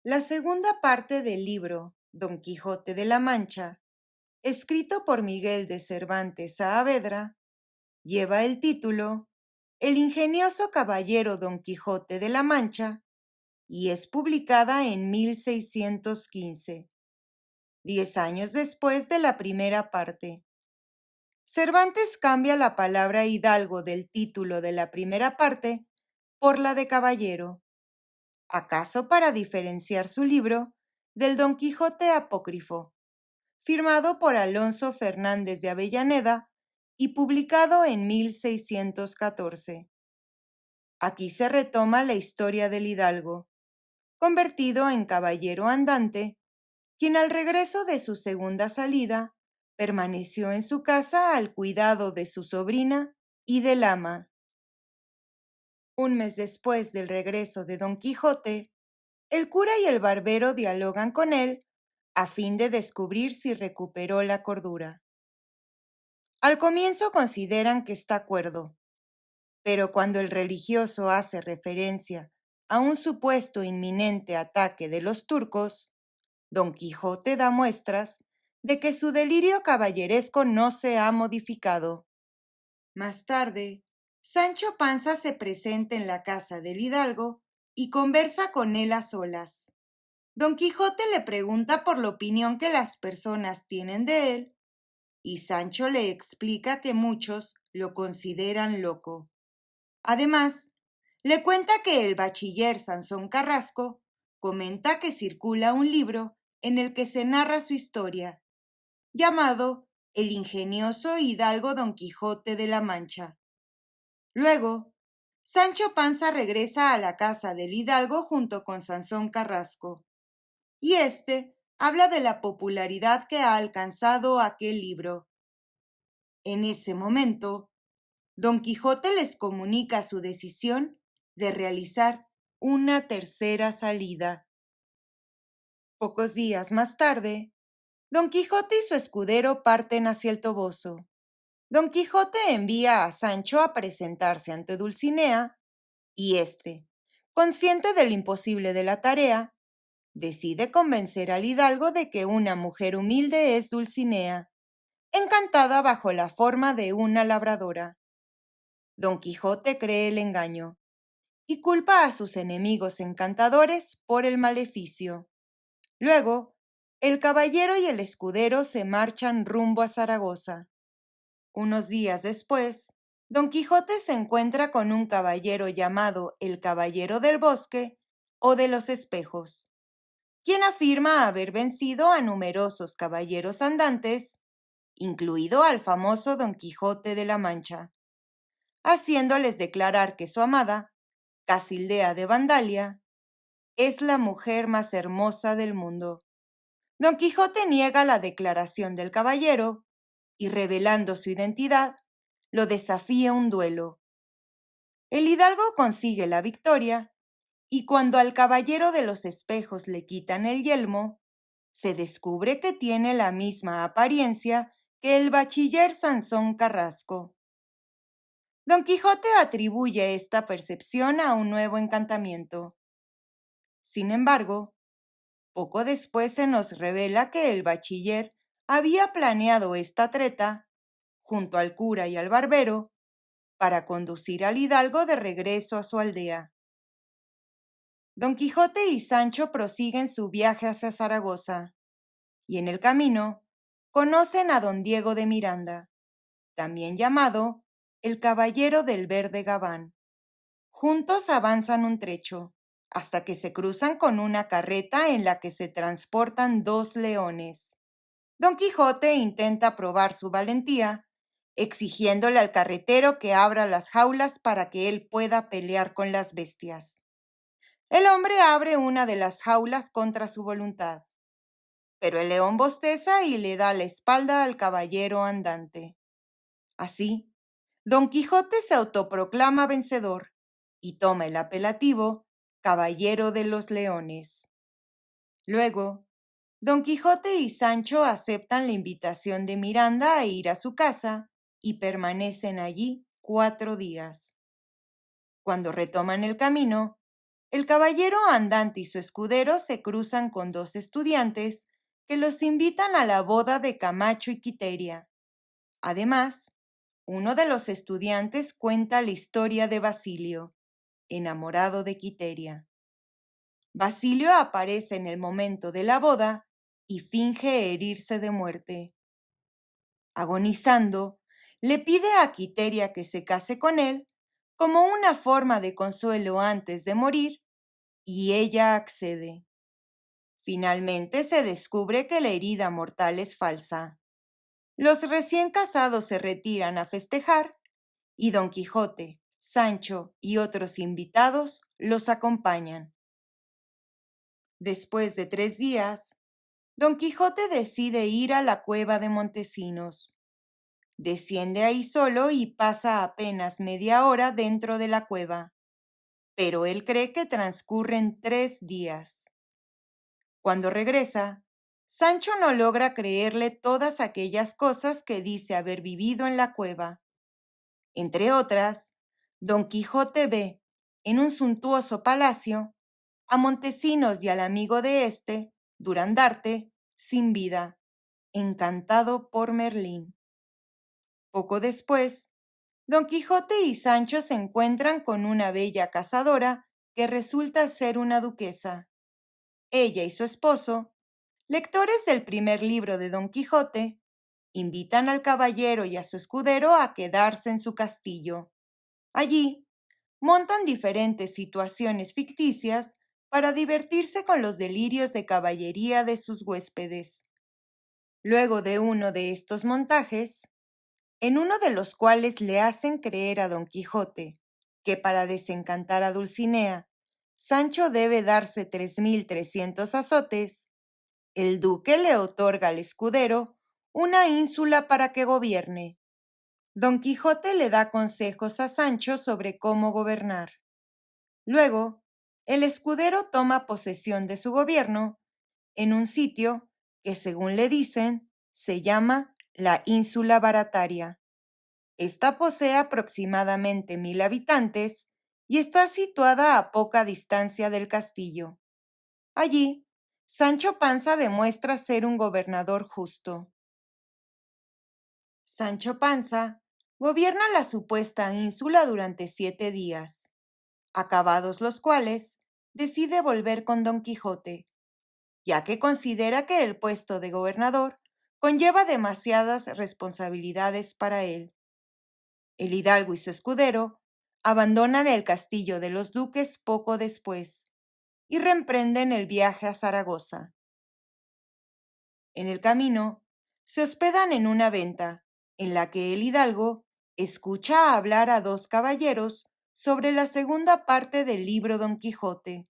La segunda parte del libro Don Quijote de la Mancha, escrito por Miguel de Cervantes Saavedra, lleva el título El ingenioso caballero Don Quijote de la Mancha y es publicada en 1615, 10 años después de la primera parte. Cervantes cambia la palabra hidalgo del título de la primera parte por la de caballero, acaso para diferenciar su libro del Don Quijote apócrifo, firmado por Alonso Fernández de Avellaneda y publicado en 1614. Aquí se retoma la historia del hidalgo, convertido en caballero andante, quien al regreso de su segunda salida permaneció en su casa al cuidado de su sobrina y del ama. Un mes después del regreso de Don Quijote, el cura y el barbero dialogan con él a fin de descubrir si recuperó la cordura. Al comienzo consideran que está cuerdo, pero cuando el religioso hace referencia a un supuesto inminente ataque de los turcos, Don Quijote da muestras de que su delirio caballeresco no se ha modificado. Más tarde, Sancho Panza se presenta en la casa del hidalgo y conversa con él a solas. Don Quijote le pregunta por la opinión que las personas tienen de él y Sancho le explica que muchos lo consideran loco. Además, le cuenta que el bachiller Sansón Carrasco comenta que circula un libro en el que se narra su historia, llamado El ingenioso hidalgo Don Quijote de la Mancha. Luego, Sancho Panza regresa a la casa del hidalgo junto con Sansón Carrasco, y éste habla de la popularidad que ha alcanzado aquel libro. En ese momento, Don Quijote les comunica su decisión de realizar una tercera salida. Pocos días más tarde, Don Quijote y su escudero parten hacia el Toboso. Don Quijote envía a Sancho a presentarse ante Dulcinea y éste, consciente de lo imposible de la tarea, decide convencer al hidalgo de que una mujer humilde es Dulcinea, encantada bajo la forma de una labradora. Don Quijote cree el engaño y culpa a sus enemigos encantadores por el maleficio. Luego, el caballero y el escudero se marchan rumbo a Zaragoza. Unos días después, Don Quijote se encuentra con un caballero llamado el Caballero del Bosque o de los Espejos, quien afirma haber vencido a numerosos caballeros andantes, incluido al famoso Don Quijote de la Mancha, haciéndoles declarar que su amada, Casildea de Vandalia, es la mujer más hermosa del mundo. Don Quijote niega la declaración del caballero y, revelando su identidad, lo desafía a un duelo. El hidalgo consigue la victoria y cuando al caballero de los espejos le quitan el yelmo, se descubre que tiene la misma apariencia que el bachiller Sansón Carrasco. Don Quijote atribuye esta percepción a un nuevo encantamiento. Sin embargo, poco después se nos revela que el bachiller había planeado esta treta, junto al cura y al barbero, para conducir al hidalgo de regreso a su aldea. Don Quijote y Sancho prosiguen su viaje hacia Zaragoza, y en el camino conocen a don Diego de Miranda, también llamado el Caballero del Verde Gabán. Juntos avanzan un trecho, hasta que se cruzan con una carreta en la que se transportan 2 leones. Don Quijote intenta probar su valentía, exigiéndole al carretero que abra las jaulas para que él pueda pelear con las bestias. El hombre abre una de las jaulas contra su voluntad, pero el león bosteza y le da la espalda al caballero andante. Así, Don Quijote se autoproclama vencedor y toma el apelativo Caballero de los Leones. Luego, Don Quijote y Sancho aceptan la invitación de Miranda a ir a su casa y permanecen allí 4 días. Cuando retoman el camino, el caballero andante y su escudero se cruzan con dos estudiantes que los invitan a la boda de Camacho y Quiteria. Además, uno de los estudiantes cuenta la historia de Basilio, enamorado de Quiteria. Basilio aparece en el momento de la boda y finge herirse de muerte. Agonizando, le pide a Quiteria que se case con él como una forma de consuelo antes de morir, y ella accede. Finalmente se descubre que la herida mortal es falsa. Los recién casados se retiran a festejar y Don Quijote, Sancho y otros invitados los acompañan. Después de 3 días, Don Quijote decide ir a la cueva de Montesinos. Desciende ahí solo y pasa apenas media hora dentro de la cueva, pero él cree que transcurren 3 días. Cuando regresa, Sancho no logra creerle todas aquellas cosas que dice haber vivido en la cueva. Entre otras, Don Quijote ve, en un suntuoso palacio, a Montesinos y al amigo de éste, Durandarte, sin vida, encantado por Merlín. Poco después, Don Quijote y Sancho se encuentran con una bella cazadora que resulta ser una duquesa. Ella y su esposo, lectores del primer libro de Don Quijote, invitan al caballero y a su escudero a quedarse en su castillo. Allí, montan diferentes situaciones ficticias para divertirse con los delirios de caballería de sus huéspedes. Luego de uno de estos montajes, en uno de los cuales le hacen creer a Don Quijote que para desencantar a Dulcinea, Sancho debe darse 3.300 azotes, el duque le otorga al escudero una ínsula para que gobierne. Don Quijote le da consejos a Sancho sobre cómo gobernar. Luego, el escudero toma posesión de su gobierno en un sitio que, según le dicen, se llama la Ínsula Barataria. Esta posee aproximadamente 1.000 habitantes y está situada a poca distancia del castillo. Allí, Sancho Panza demuestra ser un gobernador justo. Sancho Panza gobierna la supuesta ínsula durante 7 días, acabados los cuales, decide volver con Don Quijote, ya que considera que el puesto de gobernador conlleva demasiadas responsabilidades para él. El hidalgo y su escudero abandonan el castillo de los duques poco después y reemprenden el viaje a Zaragoza. En el camino, se hospedan en una venta, en la que el hidalgo escucha hablar a 2 caballeros sobre la segunda parte del libro Don Quijote.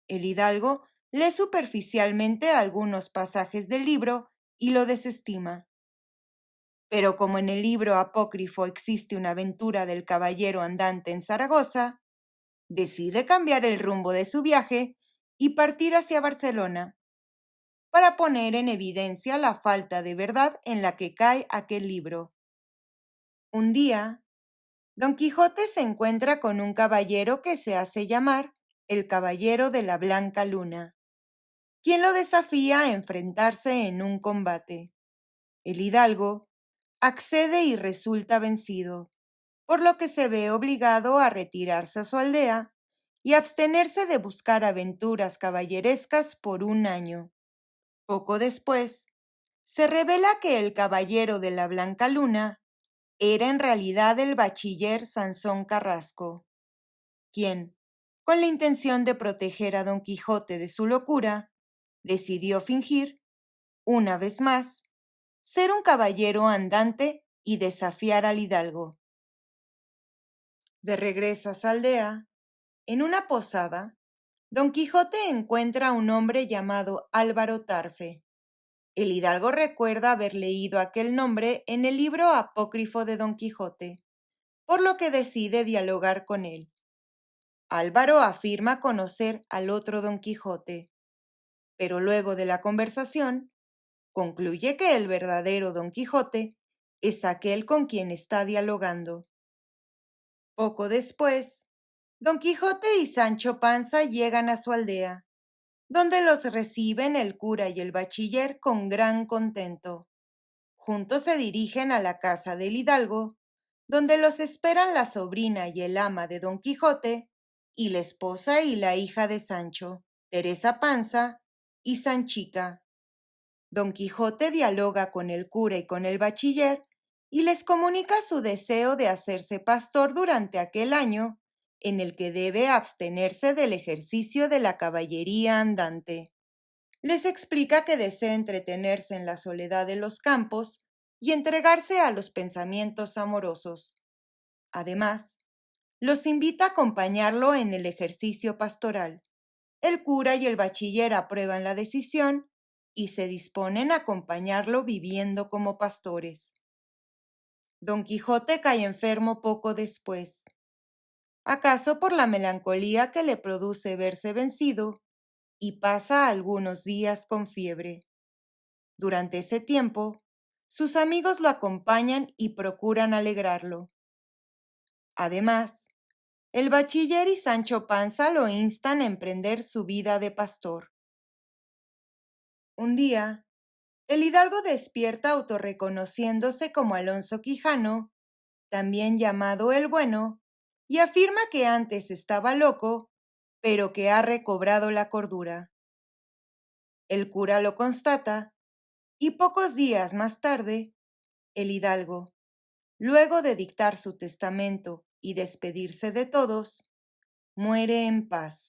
El hidalgo lee superficialmente algunos pasajes del libro y lo desestima. Pero como en el libro apócrifo existe una aventura del caballero andante en Zaragoza, decide cambiar el rumbo de su viaje y partir hacia Barcelona, para poner en evidencia la falta de verdad en la que cae aquel libro. Un día, Don Quijote se encuentra con un caballero que se hace llamar el Caballero de la Blanca Luna, quien lo desafía a enfrentarse en un combate. El hidalgo accede y resulta vencido, por lo que se ve obligado a retirarse a su aldea y abstenerse de buscar aventuras caballerescas por 1 año. Poco después, se revela que el caballero de la Blanca Luna era en realidad el bachiller Sansón Carrasco, quien, con la intención de proteger a Don Quijote de su locura, decidió fingir, una vez más, ser un caballero andante y desafiar al hidalgo. De regreso a su aldea, en una posada, Don Quijote encuentra a un hombre llamado Álvaro Tarfe. El hidalgo recuerda haber leído aquel nombre en el libro apócrifo de Don Quijote, por lo que decide dialogar con él. Álvaro afirma conocer al otro Don Quijote, pero luego de la conversación, concluye que el verdadero Don Quijote es aquel con quien está dialogando. Poco después, Don Quijote y Sancho Panza llegan a su aldea, donde los reciben el cura y el bachiller con gran contento. Juntos se dirigen a la casa del hidalgo, donde los esperan la sobrina y el ama de Don Quijote, y la esposa y la hija de Sancho, Teresa Panza y Sanchica. Don Quijote dialoga con el cura y con el bachiller y les comunica su deseo de hacerse pastor durante aquel año en el que debe abstenerse del ejercicio de la caballería andante. Les explica que desea entretenerse en la soledad de los campos y entregarse a los pensamientos amorosos. Además, los invita a acompañarlo en el ejercicio pastoral. El cura y el bachiller aprueban la decisión y se disponen a acompañarlo viviendo como pastores. Don Quijote cae enfermo poco después, acaso por la melancolía que le produce verse vencido, y pasa algunos días con fiebre. Durante ese tiempo, sus amigos lo acompañan y procuran alegrarlo. Además, el bachiller y Sancho Panza lo instan a emprender su vida de pastor. Un día, el hidalgo despierta autorreconociéndose como Alonso Quijano, también llamado el Bueno, y afirma que antes estaba loco, pero que ha recobrado la cordura. El cura lo constata, y pocos días más tarde, el hidalgo, luego de dictar su testamento y despedirse de todos, muere en paz.